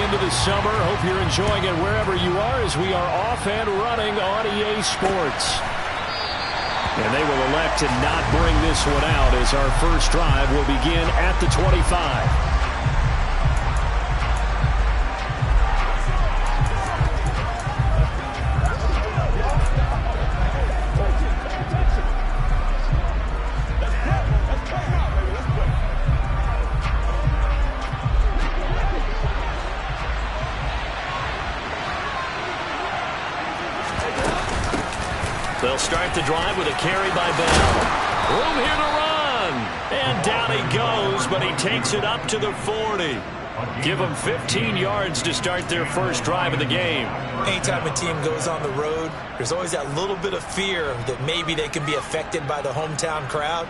into the summer. Hope you're enjoying it wherever you are as we are off and running on EA Sports. And they will elect to not bring this one out as our first drive will begin at the 25. They'll start the drive with a carry by Bell. Room here to run. And down he goes, but he takes it up to the 40. Give them 15 yards to start their first drive of the game. Anytime a team goes on the road, there's always that little bit of fear that maybe they can be affected by the hometown crowd.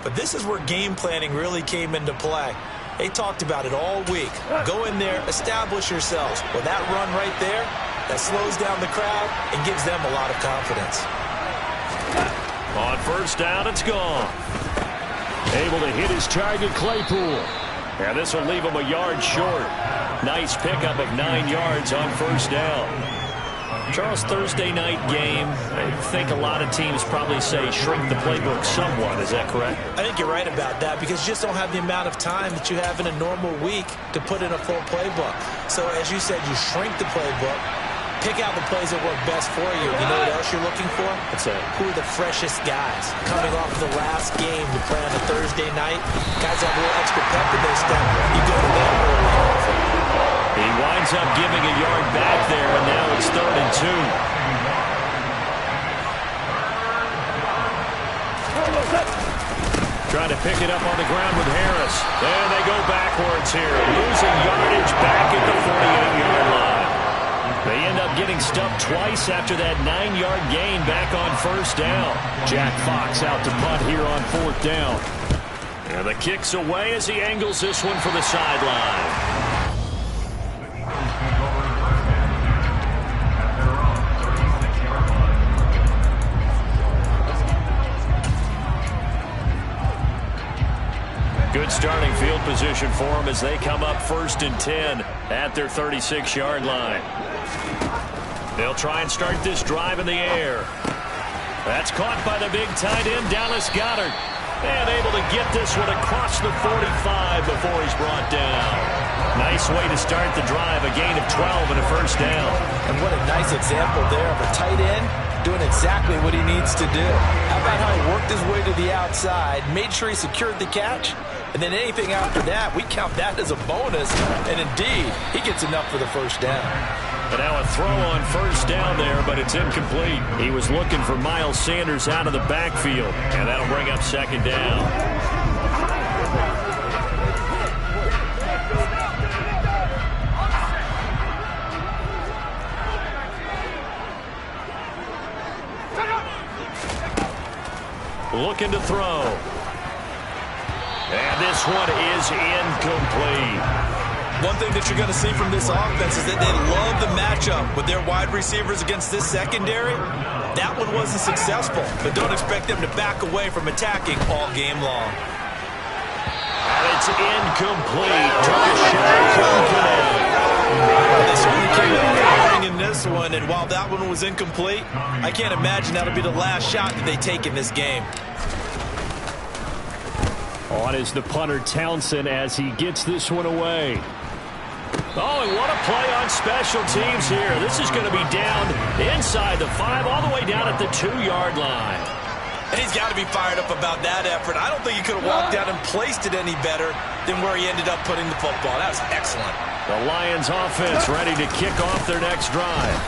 But this is where game planning really came into play. They talked about it all week. Go in there, establish yourselves. Well, that run right there, that slows down the crowd and gives them a lot of confidence. On first down, it's gone. Able to hit his target, Claypool. And this will leave him a yard short. Nice pickup of 9 yards on first down. Charles, Thursday night game, I think a lot of teams probably say shrink the playbook somewhat. Is that correct? I think you're right about that because you just don't have the amount of time that you have in a normal week to put in a full playbook. So as you said, you shrink the playbook. Pick out the plays that work best for you. You know what else you're looking for? What's that? Who are the freshest guys coming off the last game to play on a Thursday night? Guys have a little extra pep in their step. You go to them early and often. He winds up giving a yard back there, and now it's 3rd and 2. Trying to pick it up on the ground with Harris. And they go backwards here. Losing yardage back at the 48-yard line. They end up getting stuffed twice after that 9-yard gain back on first down. Jack Fox out to punt here on 4th down. And the kick's away as he angles this one for the sideline. Good starting field position for them as they come up 1st and 10 at their 36-yard line. They'll try and start this drive in the air. That's caught by the big tight end, Dallas Goedert. And able to get this one across the 45 before he's brought down. Nice way to start the drive, a gain of 12 and a first down. And what a nice example there of a tight end doing exactly what he needs to do. How about how he worked his way to the outside, made sure he secured the catch, and then anything after that, we count that as a bonus. And indeed, he gets enough for the first down. And now a throw on first down there, but it's incomplete. He was looking for Miles Sanders out of the backfield, and that'll bring up 2nd down. Looking to throw. And this one is incomplete. One thing that you're going to see from this offense is that they love the matchup with their wide receivers against this secondary. That one wasn't successful, but don't expect them to back away from attacking all game long. And it's incomplete. Took a shot, couldn't connect. They certainly came out firing in this one, and while that one was incomplete, I can't imagine that'll be the last shot that they take in this game. On is the punter Townsend as he gets this one away. Oh, and what a play on special teams here. This is going to be down inside the 5, all the way down at the 2-yard line. And he's got to be fired up about that effort. I don't think he could have walked out and placed it any better than where he ended up putting the football. That was excellent. The Lions offense ready to kick off their next drive.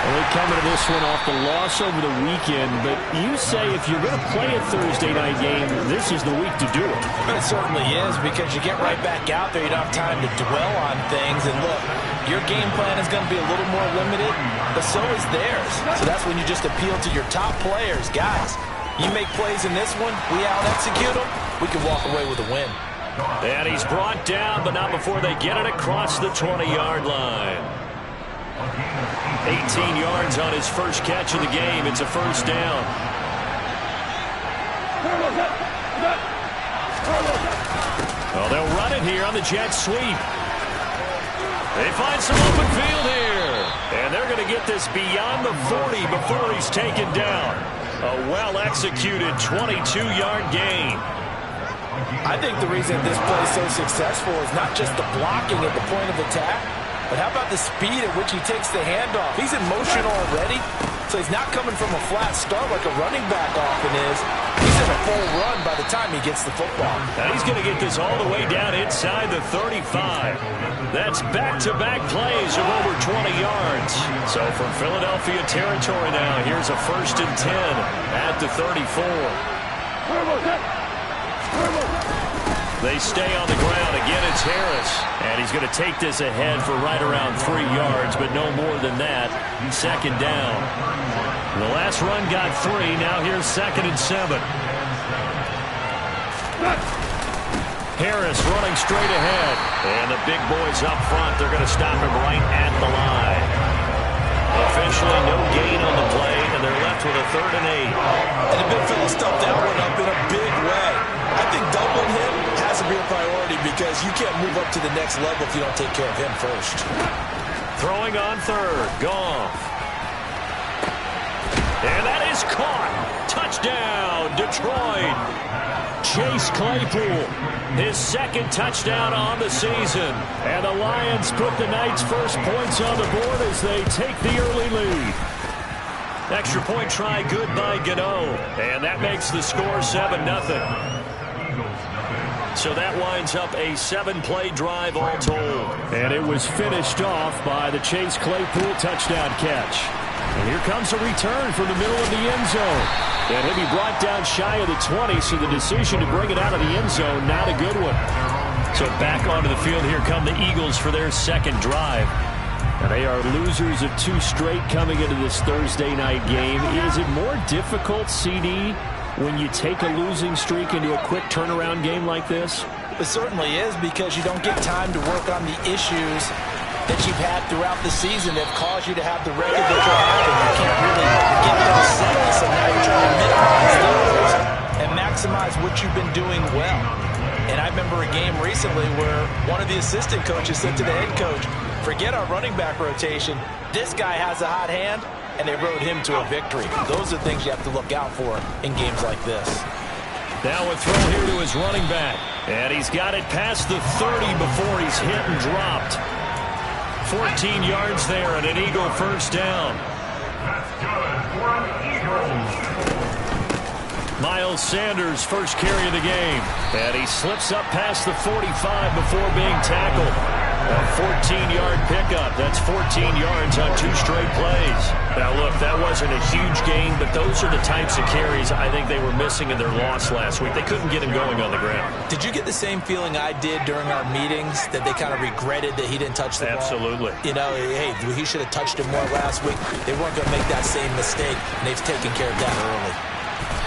Well, they come into this one off the loss over the weekend, but you say if you're going to play a Thursday night game, this is the week to do it. It certainly is, because you get right back out there. You don't have time to dwell on things. And look, your game plan is going to be a little more limited, but so is theirs. So that's when you just appeal to your top players. Guys, you make plays in this one, we out-execute them, we can walk away with a win. And he's brought down, but not before they get it across the 20-yard line. 18 yards on his first catch of the game. It's a first down. Well, they'll run it here on the jet sweep. They find some open field here. And they're going to get this beyond the 40 before he's taken down. A well-executed 22-yard gain. I think the reason this play is so successful is not just the blocking at the point of attack, but how about the speed at which he takes the handoff? He's in motion already, so he's not coming from a flat start like a running back often is. He's in a full run by the time he gets the football. And he's going to get this all the way down inside the 35. That's back-to-back plays of over 20 yards. So from Philadelphia territory now, here's a 1st and 10 at the 34. They stay on the ground. Again, it's Harris. And he's going to take this ahead for right around 3 yards, but no more than that. 2nd down. The last run got 3. Now here's 2nd and 7. Harris running straight ahead. And the big boys up front, they're going to stop him right at the line. Officially no gain on the play, and they're left with a 3rd and 8. And the big fella stuffed that one up in a big way. I think doubling him has to be a priority because you can't move up to the next level if you don't take care of him first. Throwing on 3rd, Goff. And that is caught. Touchdown, Detroit. Chase Claypool, his 2nd touchdown on the season. And the Lions put the night's first points on the board as they take the early lead. Extra point try good by Gano. And that makes the score 7-0. So that winds up a 7-play drive all told. And it was finished off by the Chase Claypool touchdown catch. And here comes a return from the middle of the end zone. And he'll be brought down shy of the 20, so the decision to bring it out of the end zone, not a good one. So back onto the field, here come the Eagles for their 2nd drive. And they are losers of 2 straight coming into this Thursday night game. Is it more difficult, CD, when you take a losing streak into a quick turnaround game like this? It certainly is, because you don't get time to work on the issues that you've had throughout the season that have caused you to have the record that you're having. You can't really get those settled, so now you're trying to minimize those and maximize what you've been doing well. And I remember a game recently where one of the assistant coaches said to the head coach, forget our running back rotation. This guy has a hot hand, and they rode him to a victory. Those are things you have to look out for in games like this. Now a throw here to his running back. And he's got it past the 30 before he's hit and dropped. 14 yards there and an Eagle 1st down. That's good for an Eagle. Miles Sanders, first carry of the game. And he slips up past the 45 before being tackled. A 14-yard pickup. That's 14 yards on 2 straight plays. Now, look, that wasn't a huge gain, but those are the types of carries I think they were missing in their loss last week. They couldn't get him going on the ground. Did you get the same feeling I did during our meetings, that they kind of regretted that he didn't touch the ball? Absolutely. You know, hey, he should have touched him more last week. They weren't going to make that same mistake, and they've taken care of that early.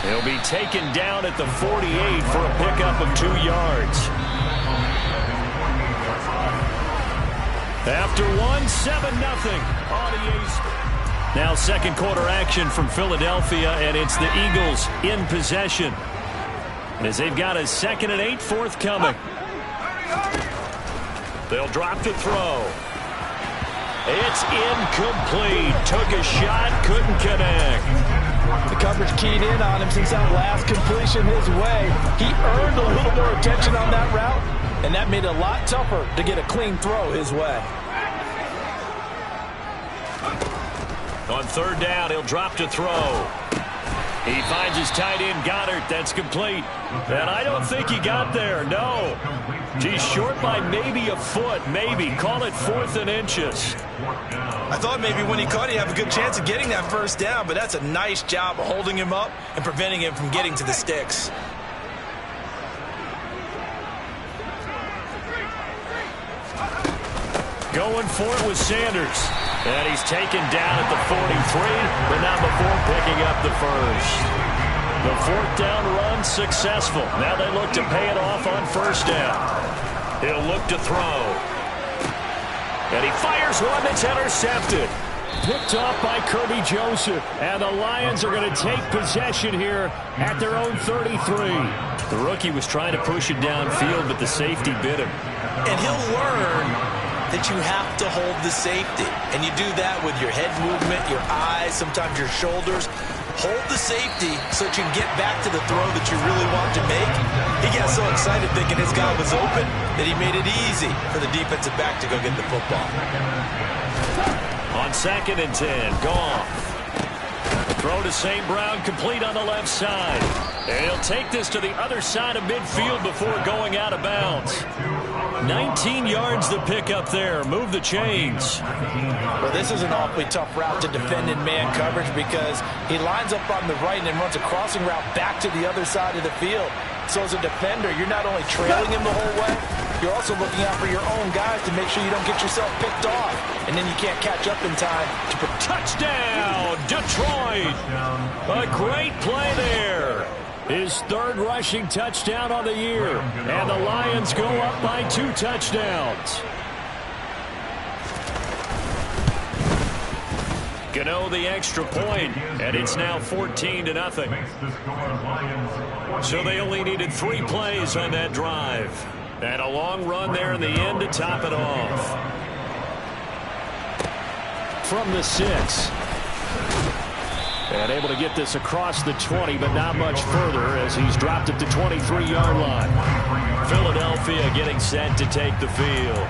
He'll be taken down at the 48 for a pickup of 2 yards. After 7-0 on EA. Now 2nd quarter action from Philadelphia, and it's the Eagles in possession as they've got a 2nd and 8 forthcoming. They'll drop to throw. It's incomplete. Took a shot, couldn't connect. The coverage keyed in on him since that last completion his way. He earned a little more attention on that route, and that made it a lot tougher to get a clean throw his way. On 3rd down, he'll drop to throw. He finds his tight end, Goddard. That's complete. And I don't think he got there, no. He's short by maybe a foot, maybe. Call it 4th and inches. I thought maybe when he caught, he'd have a good chance of getting that 1st down, but that's a nice job of holding him up and preventing him from getting to the sticks. Going for it with Sanders. And he's taken down at the 43, but not before picking up the 1st. The 4th down run successful. Now they look to pay it off on 1st down. He'll look to throw. And he fires one that's intercepted. Picked off by Kirby Joseph. And the Lions are going to take possession here at their own 33. The rookie was trying to push it downfield, but the safety bit him. And he'll learn that you have to hold the safety. And you do that with your head movement, your eyes, sometimes your shoulders. Hold the safety so that you can get back to the throw that you really want to make. He got so excited thinking his guy was open that he made it easy for the defensive back to go get the football. On 2nd and 10, Goff. Throw to St. Brown, complete on the left side. And he'll take this to the other side of midfield before going out of bounds. 19 yards to pick up there. Move the chains. Well, this is an awfully tough route to defend in man coverage because he lines up on the right and then runs a crossing route back to the other side of the field. So as a defender, you're not only trailing him the whole way, you're also looking out for your own guys to make sure you don't get yourself picked off. And then you can't catch up in time. Touchdown, Detroit. A great play there. His 3rd rushing touchdown on the year. And the Lions go up by 2 touchdowns. Gano the extra point, and it's now 14-0. So they only needed 3 plays on that drive. And a long run there in the end to top it off. From the 6. And able to get this across the 20, but not much further as he's dropped it to 23-yard line. Philadelphia getting set to take the field.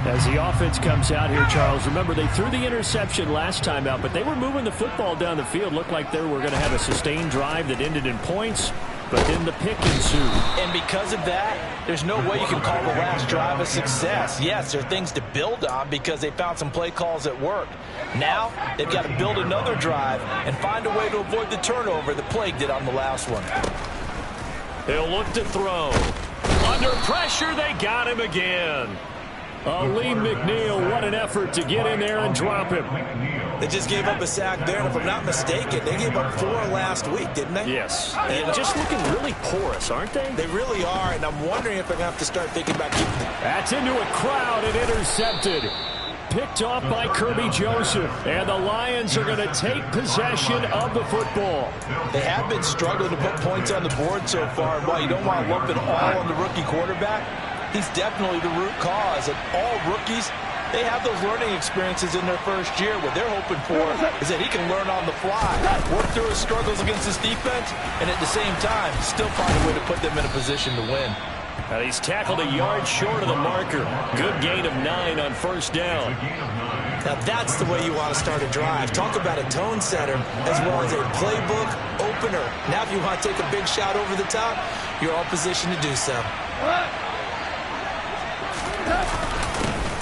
As the offense comes out here, Charles, remember they threw the interception last time out, but they were moving the football down the field. Looked like they were going to have a sustained drive that ended in points, but then the pick ensued. And because of that, there's no way you can call the last drive a success. Yes, there are things to build on because they found some play calls that work. Now, they've got to build another drive and find a way to avoid the turnover that plagued it on the last one. They'll look to throw. Under pressure, they got him again. Lee McNeil, what an effort to get in there and drop him. They just gave up a sack there, and if I'm not mistaken, they gave up 4 last week, didn't they? Yes. And just looking really porous, aren't they? They really are, and I'm wondering if they're going to have to start thinking about keeping them. That's into a crowd and intercepted. Picked off by Kirby Joseph, and the Lions are going to take possession of the football. They have been struggling to put points on the board so far, and while you don't want to lump it all on the rookie quarterback, he's definitely the root cause. And all rookies, they have those learning experiences in their first year. What they're hoping for is that he can learn on the fly, work through his struggles against his defense, and at the same time, still find a way to put them in a position to win. And he's tackled a yard short of the marker. Good gain of 9 on 1st down. Now that's the way you want to start a drive. Talk about a tone setter as well as a playbook opener. Now if you want to take a big shot over the top, you're all positioned to do so.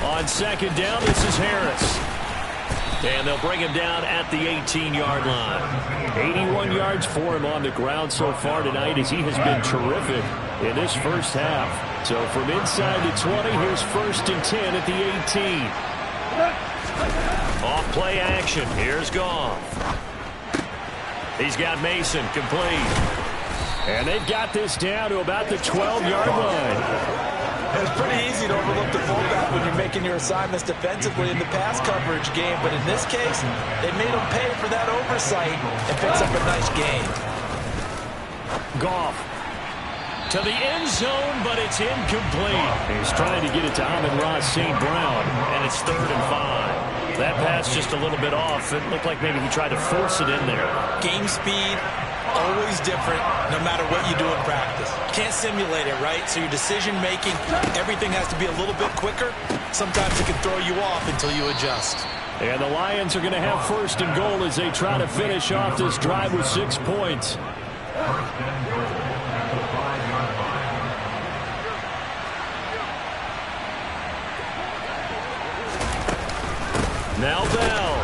On 2nd down, this is Harris. And they'll bring him down at the 18-yard line. 81 yards for him on the ground so far tonight as he has been terrific in this first half. So from inside the 20, here's 1st and 10 at the 18. Off play action. Here's Goff. He's got Mason complete. And they've got this down to about the 12-yard line. It's pretty easy to overlook the fullback when you're making your assignments defensively in the pass coverage game, but in this case, they made him pay for that oversight and picks up a nice gain. Goff to the end zone, but it's incomplete. He's trying to get it to Amon-Ra St. Brown, and it's 3rd and 5. That pass just a little bit off. It looked like maybe he tried to force it in there. Game speed, always different, no matter what you do in practice. Can't simulate it, right? So your decision-making, everything has to be a little bit quicker. Sometimes it can throw you off until you adjust. And the Lions are going to have 1st and goal as they try to finish off this drive with 6 points. Now Bell.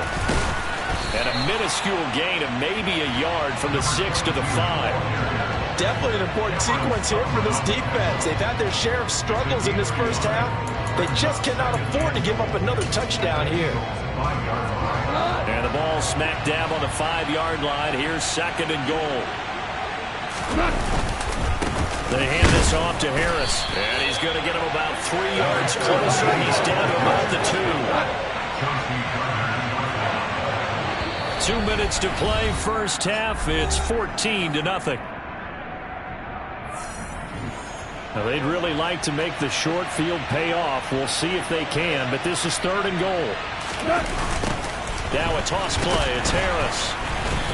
And a minuscule gain of maybe a yard from the 6 to the 5. Definitely an important sequence here for this defense. They've had their share of struggles in this first half. They just cannot afford to give up another touchdown here. And the ball smack dab on the 5-yard line. Here's 2nd and goal. They hand this off to Harris. And he's going to get him about 3 yards closer. He's down to about the 2. 2 minutes to play, first half. It's 14-0. Now, they'd really like to make the short field pay off. We'll see if they can, but this is 3rd and goal. Now a toss play. It's Harris.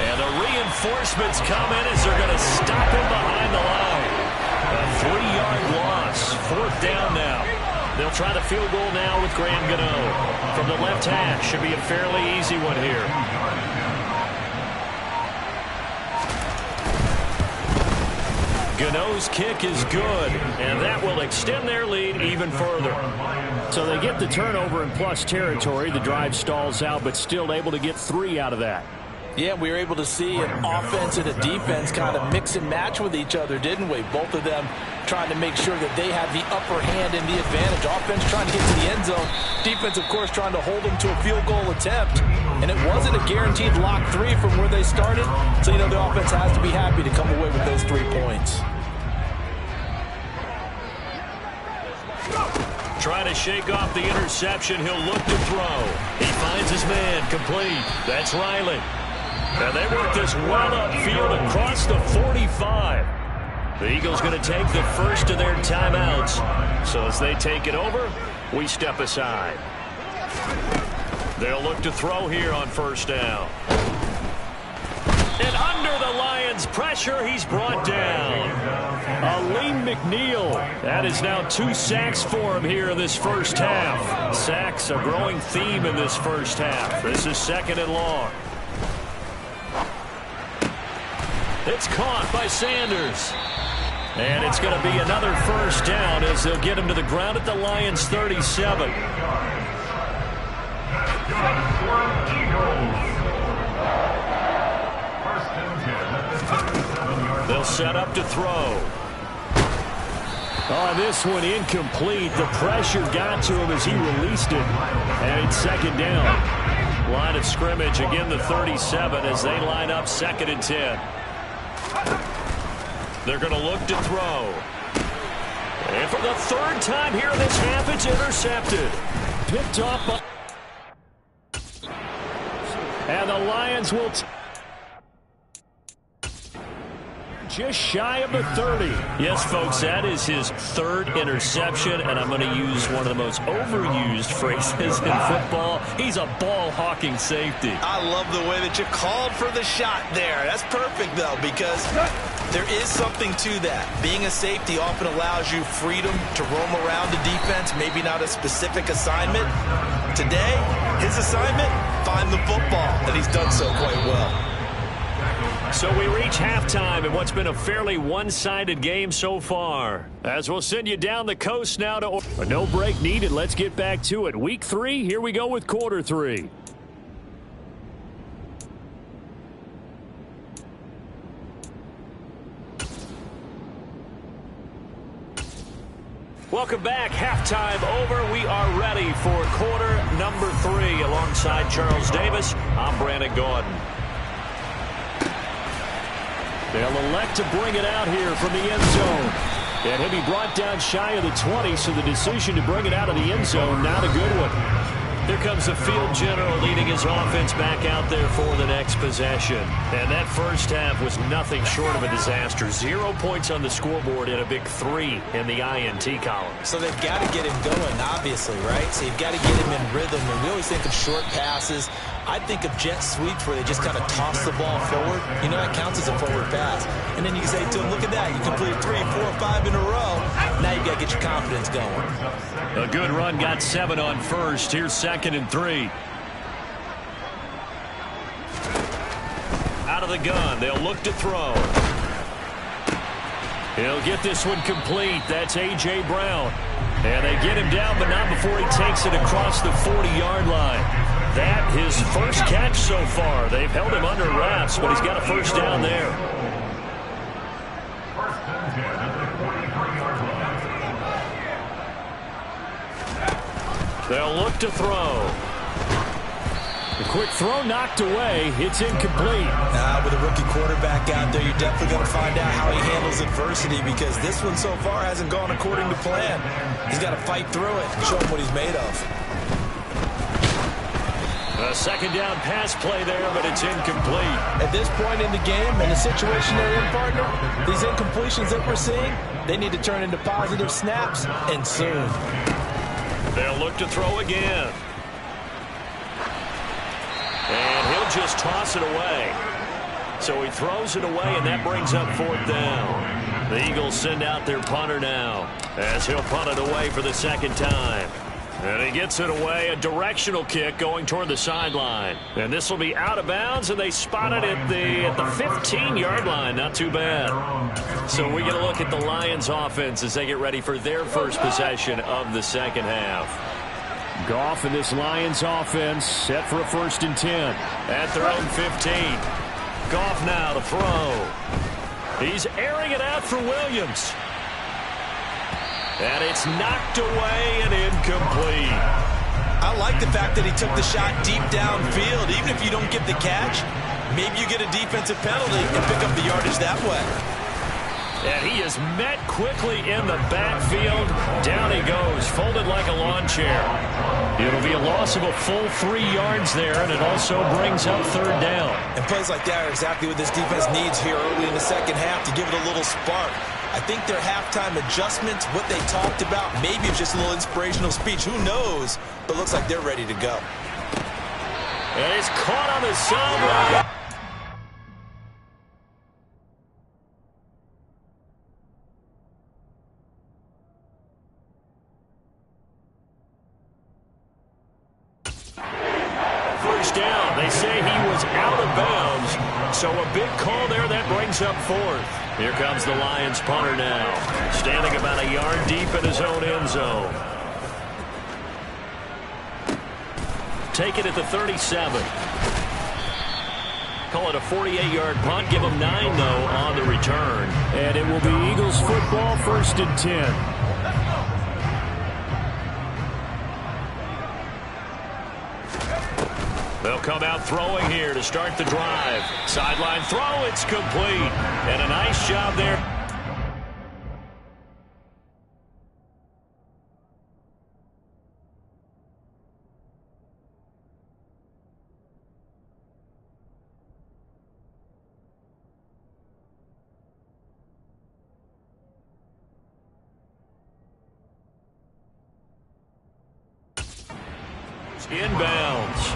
And the reinforcements come in as they're going to stop him behind the line. A 3-yard loss. 4th down now. They'll try the field goal now with Graham Gano. From the left hash. Should be a fairly easy one here. Gano's kick is good, and that will extend their lead even further. So they get the turnover in plus territory. The drive stalls out, but still able to get 3 out of that. Yeah, we were able to see an offense and a defense kind of mix and match with each other, didn't we? Both of them trying to make sure that they had the upper hand and the advantage. Offense trying to get to the end zone. Defense, of course, trying to hold them to a field goal attempt. And it wasn't a guaranteed lock 3 from where they started. So, you know, the offense has to be happy to come away with those 3 points. Trying to shake off the interception. He'll look to throw. He finds his man. Complete. That's Riley. And they work this well upfield across the 45. The Eagles going to take the first of their timeouts. So as they take it over, we step aside. They'll look to throw here on 1st down. And under the Lions' pressure, he's brought down. Aleem McNeil. That is now 2 sacks for him here in this first half. Sacks a growing theme in this first half. This is 2nd and long. It's caught by Sanders. And it's going to be another 1st down as they'll get him to the ground at the Lions' 37. They'll set up to throw. Oh, this one incomplete. The pressure got to him as he released it. And it's 2nd down. Line of scrimmage, again the 37 as they line up 2nd and 10. They're going to look to throw. And for the 3rd time here in this half, it's intercepted. Picked off by... And the Lions will... just shy of the 30. Yes, folks, that is his 3rd interception, and I'm going to use one of the most overused phrases in football. He's a ball-hawking safety. I love the way that you called for the shot there. That's perfect, though, because there is something to that. Being a safety often allows you freedom to roam around the defense, maybe not a specific assignment. Today, his assignment, find the football, and he's done so quite well. So we reach halftime in what's been a fairly one-sided game so far. As we'll send you down the coast now to... A no break needed. Let's get back to it. Week 3, here we go with quarter 3. Welcome back. Halftime over. We are ready for quarter number 3. Alongside Charles Davis, I'm Brandon Gaudin. They'll elect to bring it out here from the end zone. And he'll be brought down shy of the 20, so the decision to bring it out of the end zone, not a good one. Here comes the field general leading his offense back out there for the next possession. And that first half was nothing short of a disaster. 0 points on the scoreboard and a big 3 in the INT column. So they've got to get him going, obviously, right? So you've got to get him in rhythm. And we always think of short passes. I think of jet sweeps where they just kind of toss the ball forward. You know, that counts as a forward pass. And then you can say to him, look at that. You completed 3, 4, 5 in a row. Now you've got to get your confidence going. A good run got 7 on first. Here's 2nd and 3. Out of the gun. They'll look to throw. He'll get this one complete. That's A.J. Brown. And they get him down, but not before he takes it across the 40-yard line. That his first catch so far. They've held him under wraps, but he's got a first down there. They'll look to throw. The quick throw knocked away. It's incomplete. With a rookie quarterback out there, you're definitely going to find out how he handles adversity because this one so far hasn't gone according to plan. He's got to fight through it and show him what he's made of. A second down pass play there, but it's incomplete. At this point in the game, and the situation they're in, partner, these incompletions that we're seeing, they need to turn into positive snaps, and soon. They'll look to throw again. And he'll just toss it away. So he throws it away, and that brings up 4th down. The Eagles send out their punter now, as he'll punt it away for the second time. And he gets it away, a directional kick going toward the sideline. And this will be out of bounds, and they spot it at the 15-yard line. Not too bad. So we get a look at the Lions offense as they get ready for their first possession of the second half. Goff in this Lions offense set for a 1st and 10. At their own 15. Goff now to throw. He's airing it out for Williams. And it's knocked away and incomplete. I like the fact that he took the shot deep downfield. Even if you don't get the catch, maybe you get a defensive penalty and pick up the yardage that way. And he is met quickly in the backfield. Down he goes, folded like a lawn chair. It'll be a loss of a full 3 yards there, and it also brings up 3rd down. And plays like that are exactly what this defense needs here early in the second half to give it a little spark. I think their halftime adjustments, what they talked about, maybe it's just a little inspirational speech. Who knows? But looks like they're ready to go. And it's caught on the sideline. First down. They say he was out of bounds. So a big call there that brings up 4th. Here comes the Lions punter now, standing about a yard deep in his own end zone. Take it at the 37. Call it a 48-yard punt. Give him 9, though, on the return. And it will be Eagles football, 1st and 10. They'll come out throwing here to start the drive. Sideline throw, it's complete. And a nice job there. Inbounds.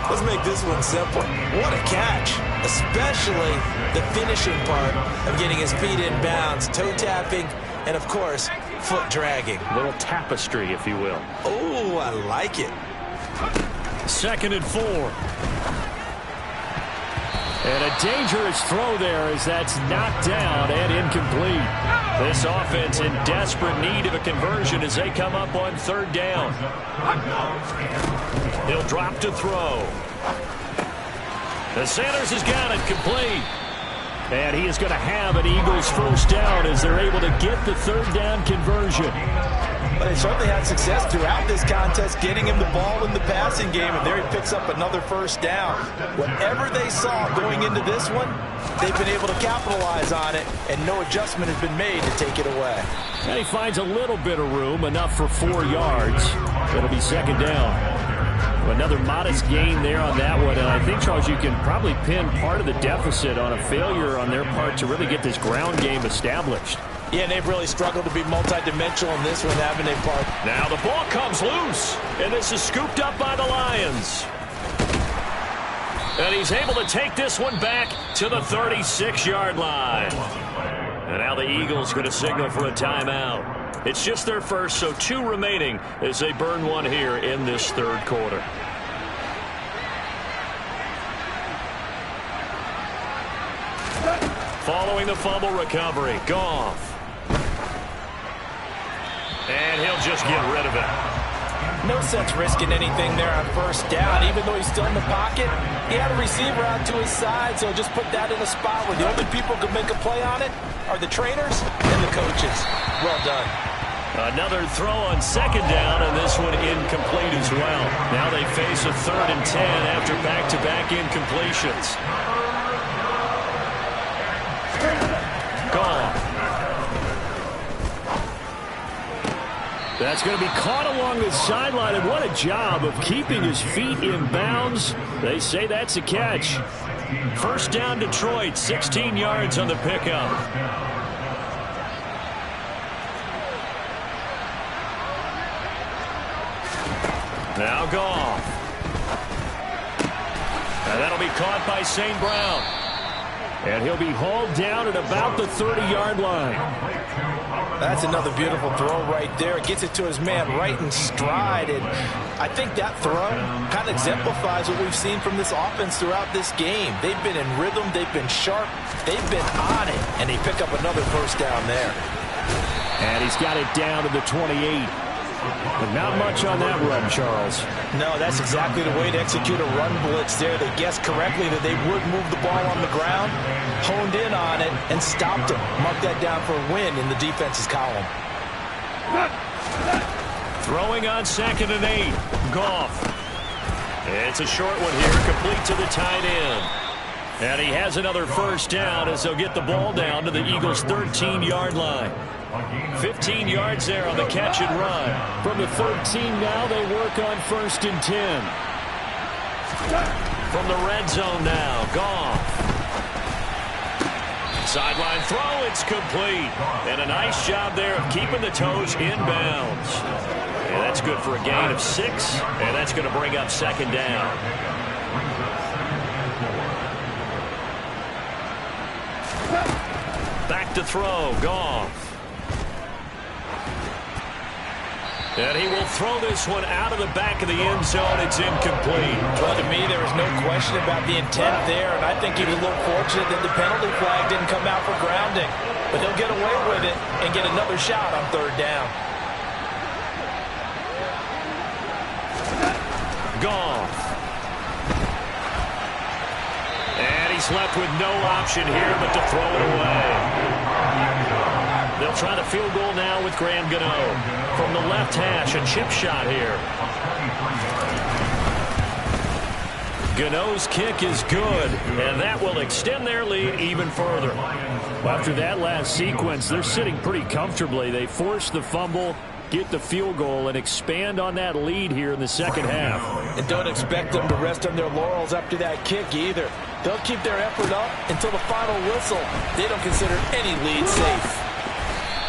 Let's make this one simple. What a catch, especially the finishing part of getting his feet in bounds, toe tapping, and of course, foot dragging. A little tapestry, if you will. Oh, I like it. 2nd and 4. And a dangerous throw there as that's knocked down and incomplete. This offense in desperate need of a conversion as they come up on 3rd down. He'll drop to throw. The Sanders has got it complete. And he is going to have an Eagles 1st down as they're able to get the 3rd down conversion. But they certainly had success throughout this contest getting him the ball in the passing game, and there he picks up another 1st down. Whatever they saw going into this one, they've been able to capitalize on it, and no adjustment has been made to take it away. And he finds a little bit of room, enough for 4 yards. It'll be 2nd down. Another modest gain there on that one, and I think, Charles, you can probably pin part of the deficit on a failure on their part to really get this ground game established. Yeah, and they've really struggled to be multidimensional in this one, haven't they, Park? Now the ball comes loose, and this is scooped up by the Lions. And he's able to take this one back to the 36-yard line. And now the Eagles going to signal for a timeout. It's just their first, so 2 remaining as they burn one here in this 3rd quarter. Following the fumble recovery, Goff. And he'll just get rid of it. No sense risking anything there on 1st down. Even though he's still in the pocket, he had a receiver out to his side, so just put that in a spot where the only people who can make a play on it are the trainers and the coaches. Well done. Another throw on 2nd down, and this one incomplete as well. Now they face a 3rd and 10 after back-to-back incompletions. Goff. That's going to be caught along the sideline, and what a job of keeping his feet in bounds. They say that's a catch. First down, Detroit, 16 yards on the pickup. Now Goff. And that'll be caught by St. Brown. And he'll be hauled down at about the 30-yard line. That's another beautiful throw right there. Gets it to his man right in stride. And I think that throw kind of exemplifies what we've seen from this offense throughout this game. They've been in rhythm. They've been sharp. They've been on it. And they pick up another first down there. And he's got it down to the 28. But not much on that run, Charles. No, that's exactly the way to execute a run blitz there. They guessed correctly that they would move the ball on the ground, honed in on it, and stopped him. Mark that down for a win in the defense's column. Throwing on 2nd and 8. Goff. It's a short one here, complete to the tight end. And he has another first down as they'll get the ball down to the Eagles' 13-yard line. 15 yards there on the catch and run. From the 13 now, they work on 1st and 10. From the red zone now, Goff. Sideline throw, it's complete. And a nice job there of keeping the toes in bounds. And that's good for a gain of 6, and that's going to bring up 2nd down. Back to throw, Goff. And he will throw this one out of the back of the end zone. It's incomplete. Well, to me, there is no question about the intent there, and I think he was a little fortunate that the penalty flag didn't come out for grounding. But they'll get away with it and get another shot on 3rd down. Goff. And he's left with no option here but to throw it away. They'll try the field goal now with Graham Gano. From the left hash, a chip shot here. Gano's kick is good, and that will extend their lead even further. After that last sequence, they're sitting pretty comfortably. They force the fumble, get the field goal, and expand on that lead here in the second half. And don't expect them to rest on their laurels after that kick either. They'll keep their effort up until the final whistle. They don't consider any lead safe.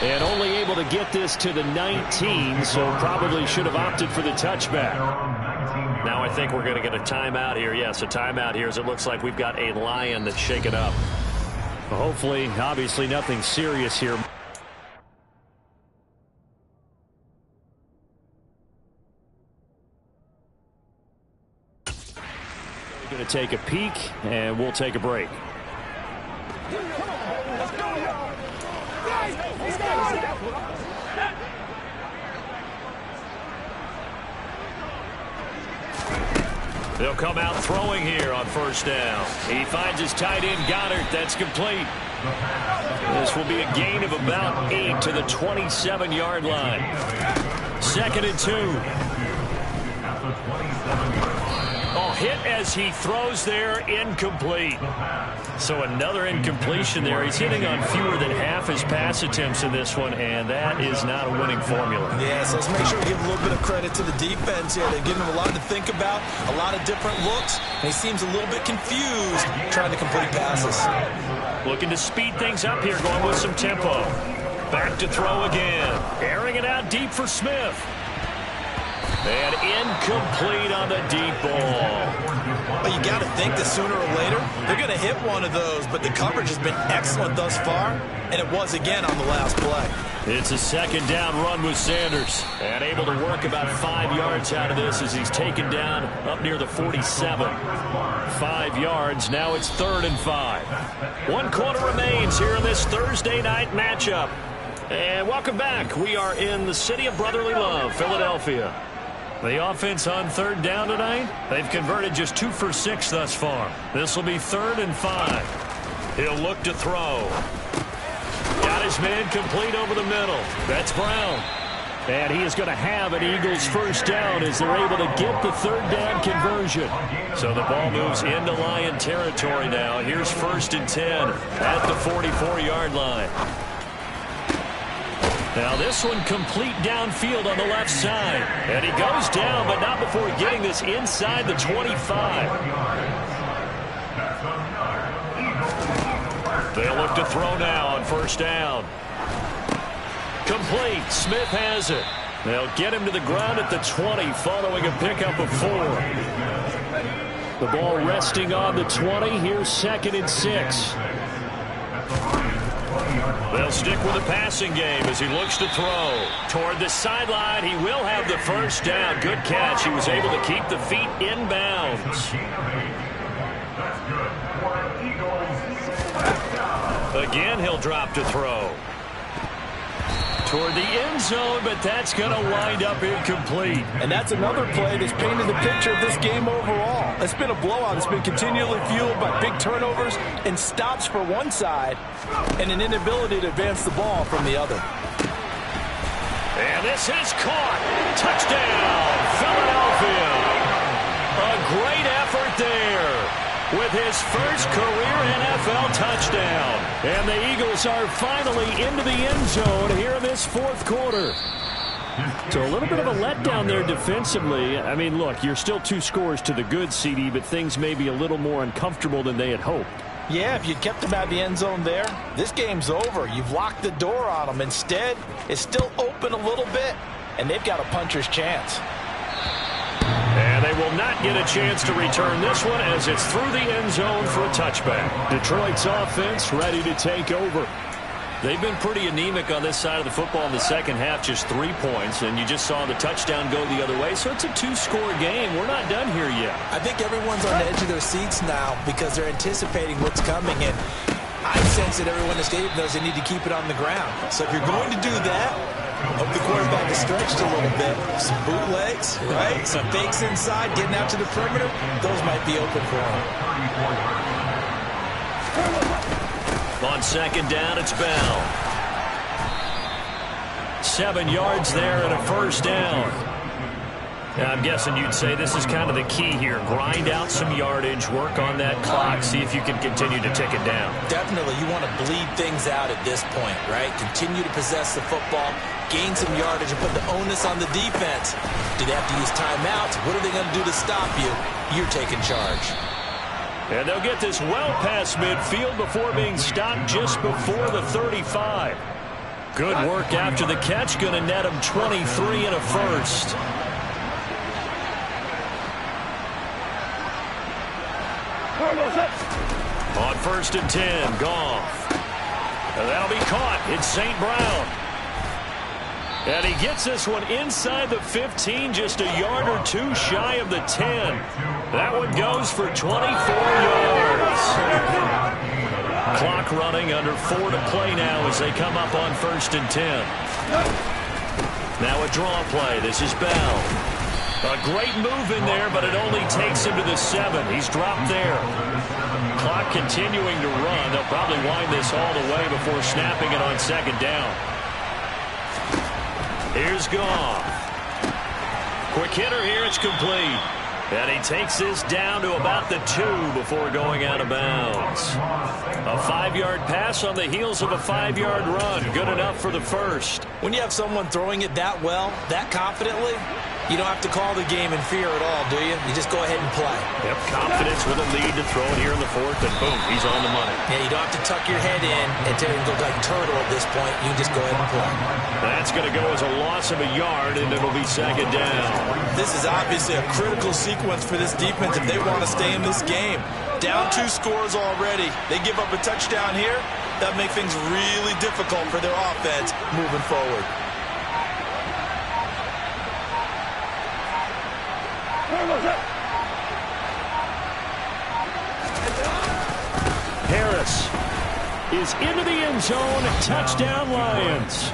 And only able to get this to the 19, so probably should have opted for the touchback. Now I think we're going to get a timeout here. Yes, a timeout here as it looks like we've got a Lion that's shaken up. Hopefully, obviously nothing serious here. We're going to take a peek, and we'll take a break. They'll come out throwing here on 1st down. He finds his tight end, Goddard. That's complete. This will be a gain of about 8 to the 27-yard line. 2nd and 2. Oh, hit as he throws there, incomplete. So another incompletion there. He's hitting on fewer than half his pass attempts in this one, and that is not a winning formula. Yeah, so let's make sure we give a little bit of credit to the defense here. They're giving him a lot to think about, a lot of different looks, and he seems a little bit confused trying to complete passes. Looking to speed things up here, going with some tempo. Back to throw again. Airing it out deep for Smith. And incomplete on the deep ball. Well, you got to think that sooner or later they're going to hit one of those, but the coverage has been excellent thus far, and it was again on the last play. It's a 2nd down run with Sanders. And able to work about 5 yards out of this as he's taken down up near the 47. 5 yards. Now it's 3rd and 5. 1 quarter remains here in this Thursday night matchup. And welcome back. We are in the city of brotherly love, Philadelphia. The offense on 3rd down tonight, they've converted just 2 for 6 thus far. This will be 3rd and 5. He'll look to throw. Got his man complete over the middle. That's Brown. And he is going to have an Eagles first down as they're able to get the 3rd down conversion. So the ball moves into Lion territory now. Here's 1st and 10 at the 44-yard line. Now this one complete downfield on the left side. And he goes down, but not before getting this inside the 25. They'll look to throw now on first down. Complete. Smith has it. They'll get him to the ground at the 20 following a pickup of 4. The ball resting on the 20. Here's 2nd and 6. They'll stick with the passing game as he looks to throw. Toward the sideline, he will have the first down. Good catch. He was able to keep the feet in bounds. Again, he'll drop to throw. Toward the end zone, but that's going to wind up incomplete. And that's another play that's painted the picture of this game overall. It's been a blowout. It's been continually fueled by big turnovers and stops for one side and an inability to advance the ball from the other. And this is caught. Touchdown, Philadelphia. A great effort there with his first career NFL touchdown. And the Eagles are finally into the end zone here in this 4th quarter. So a little bit of a letdown there defensively. I mean, look, you're still 2 scores to the good, CD, but things may be a little more uncomfortable than they had hoped. Yeah, if you kept them out of the end zone there, this game's over. You've locked the door on them. Instead, it's still open a little bit, and they've got a puncher's chance. And they will not get a chance to return this one as it's through the end zone for a touchback. Detroit's offense ready to take over. They've been pretty anemic on this side of the football in the second half, just 3 points, and you just saw the touchdown go the other way, so it's a 2-score game. We're not done here yet. I think everyone's on the edge of their seats now because they're anticipating what's coming, and I sense that everyone in the stadium knows they need to keep it on the ground. So if you're going to do that, hope the quarterback is stretched a little bit. Some bootlegs, right? Some fakes inside, getting out to the perimeter. Those might be open for him. On second down, it's Bell. 7 yards there and a first down. Now, I'm guessing you'd say this is kind of the key here. Grind out some yardage, work on that clock, see if you can continue to tick it down. Definitely, you want to bleed things out at this point, right? Continue to possess the football, gain some yardage, and put the onus on the defense. Do they have to use timeouts? What are they going to do to stop you? You're taking charge. And they'll get this well past midfield before being stopped just before the 35. Good work after the catch. Going to net him 23 and a first. On 1st and 10, Goff. And that'll be caught. It's St. Brown. And he gets this one inside the 15, just a yard or 2 shy of the 10. That one goes for 24 yards. Clock running, under 4 to play now as they come up on 1st and 10. Now a draw play. This is Bell. A great move in there, but it only takes him to the 7. He's dropped there. Clock continuing to run. They'll probably wind this all the way before snapping it on 2nd down. Here's Goff. Quick hitter here. It's complete. And he takes this down to about the 2 before going out of bounds. A 5-yard pass on the heels of a 5-yard run. Good enough for the first. When you have someone throwing it that well, that confidently, you don't have to call the game in fear at all, do you? You just go ahead and play. Yep, confidence with a lead to throw it here in the 4th, and boom, he's on the money. Yeah, you don't have to tuck your head in and tell him to go like turtle at this point. You just go ahead and play. That's going to go as a loss of a yard, and it'll be 2nd down. This is obviously a critical sequence for this defense if they want to stay in this game. Down 2 scores already. They give up a touchdown here. That makes things really difficult for their offense moving forward. Harris is into the end zone. Touchdown, Lions.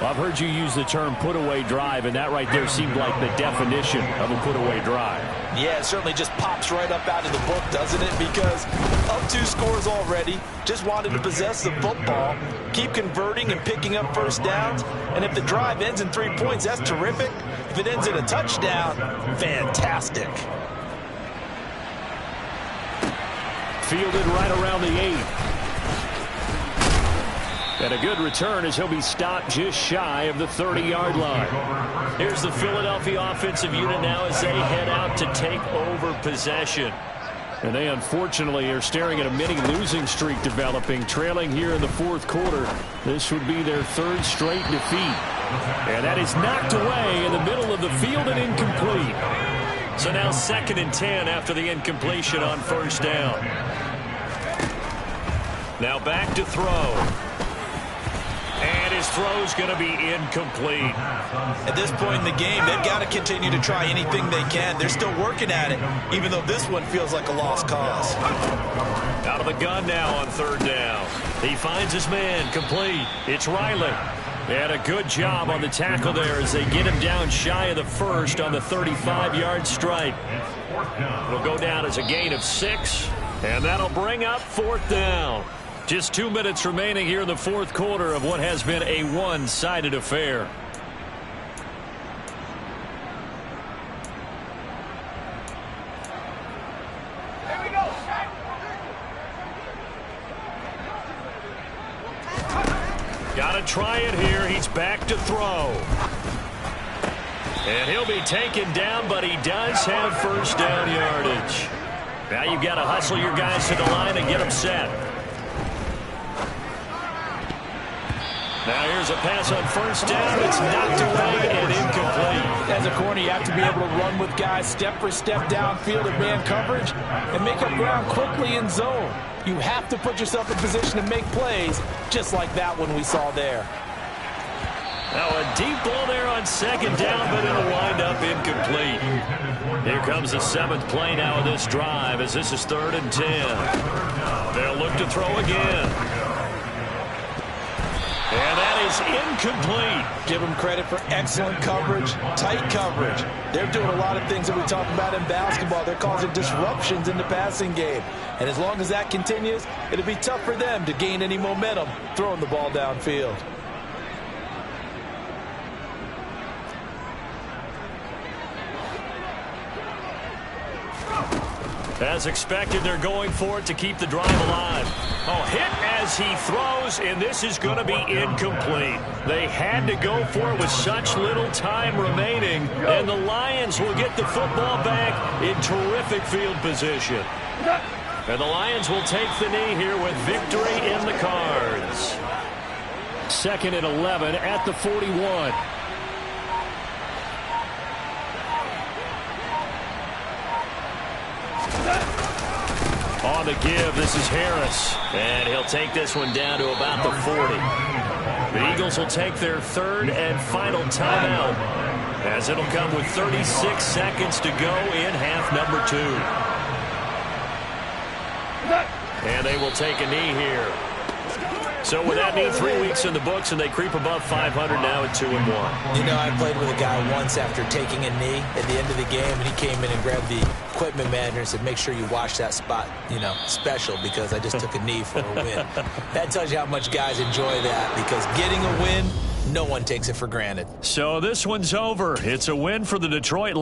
Well, I've heard you use the term put-away drive, and that right there seemed like the definition of a put-away drive. Yeah, it certainly just pops right up out of the book, doesn't it? Because up 2 scores already, just wanted to possess the football, keep converting and picking up first downs, and if the drive ends in 3 points, that's terrific. If it ends in a touchdown, fantastic. Fielded right around the 8. And a good return as he'll be stopped just shy of the 30-yard line. Here's the Philadelphia offensive unit now as they head out to take over possession. And they unfortunately are staring at a mini losing streak developing, trailing here in the fourth quarter. This would be their third straight defeat. And that is knocked away in the middle of the field and incomplete. So now 2nd and 10 after the incompletion on first down. Now back to throw. And his throw's going to be incomplete. At this point in the game, they've got to continue to try anything they can. They're still working at it, even though this one feels like a lost cause. Out of the gun now on 3rd down. He finds his man, complete. It's Riley. And a good job on the tackle there as they get him down shy of the first on the 35-yard stripe. It'll go down as a gain of 6, and that'll bring up 4th down. Just 2 minutes remaining here in the fourth quarter of what has been a one-sided affair. Got to try it here. He's back to throw. And he'll be taken down, but he does have first down yardage. Now you've got to hustle your guys to the line and get them set. Now here's a pass on first down. It's knocked away and incomplete. As a corner, you have to be able to run with guys step for step downfield in man coverage and make up ground quickly in zone. You have to put yourself in position to make plays, just like that one we saw there. Now a deep ball there on 2nd down, but it'll wind up incomplete. Here comes the 7th play now of this drive as this is 3rd and 10. They'll look to throw again. And that is incomplete. Give them credit for excellent coverage, tight coverage. They're doing a lot of things that we talk about in basketball. They're causing disruptions in the passing game. And as long as that continues, it'll be tough for them to gain any momentum throwing the ball downfield. As expected, they're going for it to keep the drive alive. Oh, hit as he throws, and this is going to be incomplete. They had to go for it with such little time remaining, and the Lions will get the football back in terrific field position. And the Lions will take the knee here with victory in the cards. 2nd and 11 at the 41. On the give, this is Harris. And he'll take this one down to about the 40. The Eagles will take their 3rd and final timeout, as it'll come with 36 seconds to go in half number 2. And they will take a knee here. So with that knee, 3 weeks in the books, and they creep above 500 now at 2-1. You know, I played with a guy once after taking a knee at the end of the game, and he came in and grabbed the equipment manager and said, make sure you wash that spot, you know, special, because I just took a knee for a win. That tells you how much guys enjoy that, because getting a win, no one takes it for granted. So this one's over. It's a win for the Detroit Lions.